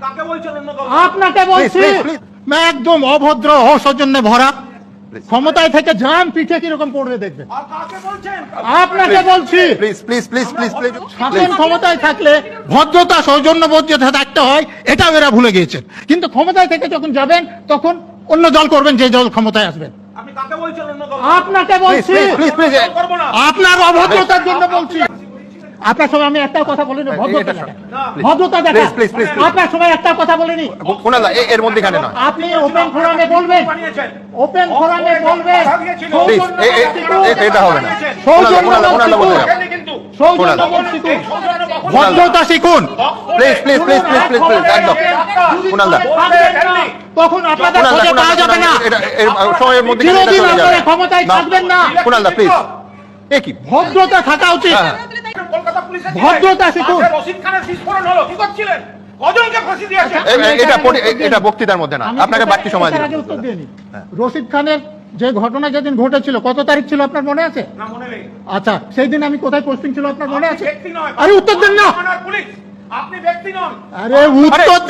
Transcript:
কাকে বলছেন অন্য কাউকে? আপনাকে বলছি একদম অভদ্র অসৌজন্যে ভরা ক্ষমতায় থেকে যান পিঠে কিরকম পড়বে দেখবেন। আর কাকে বলছেন? আপনাকে বলছি please please please please please শাসন ক্ষমতায় থাকলে ভদ্রতা সৌজন্যবোধ যে থাকতে হয় এটাও এরা ভুলে গিয়েছেন, কিন্তু ক্ষমতায় থেকে যখন যাবেন তখন অন্য দল করবেন যে দল ক্ষমতায় আসবেন। আপনি কাকে বলছেন অন্য কাউকে? আপনাকে বলছি প্লিজ প্লিজ করবো না। আপনার অভদ্রতার জন্য বলছি। আপনার সময় আমি একটা কথা বলিনি, ভদ্রতা দেখা, ভদ্রতা দেখা। Please, please, please, please. আপনার সময় একটা কথা বলিনি, কুনাল এর মধ্যে কেন নয় আপনি ওপেন ফোরামে বলবেন, বানিয়েছেন। ওপেন ফোরামে বলবেন। প্লিজ এটা হবে না কুনাল বলতে যাও কিন্তু সৌজন্যবোধ শিখুন, ভদ্রতা শিখুন। Please please please please please please একদম কুনাল দা তখন আপনাদের কুনাল দা খোঁজে পাওয়া যাবে না। এটা এর সময়ের মধ্যে কেন এটা চিরদিন চলে আপনারা যাবে ক্ষমতায় থাকবেন না। কুনাল দা প্লিজ এ কি ভদ্রতা থাকা উচিত। হ্যাঁ। কলকাতা পুলিশে ভদ্রতা শিখুন। রশিদ খানের বিস্ফোরণ হলো, কি করছিলেন? কজনকে ফাঁসি দিয়েছেন? এটা বক্তৃতার মধ্যে না, আমি আপনাকে বাড়তি সময় এটার দিন। আগে উত্তর দিয়ে নিই। রশিদ খানের যে ঘটনা যেদিন ঘটেছিল কত তারিখ ছিল আপনার মনে আছে? না, মনে নেই। আচ্ছা, সেই দিন আমি কোথায় পোস্টিং ছিল আপনার মনে আপনি আছে? ব্যক্তি নয়। আরে উত্তর দেন না। পুলিশ, আপনি ব্যক্তি নন। আরে উত্তর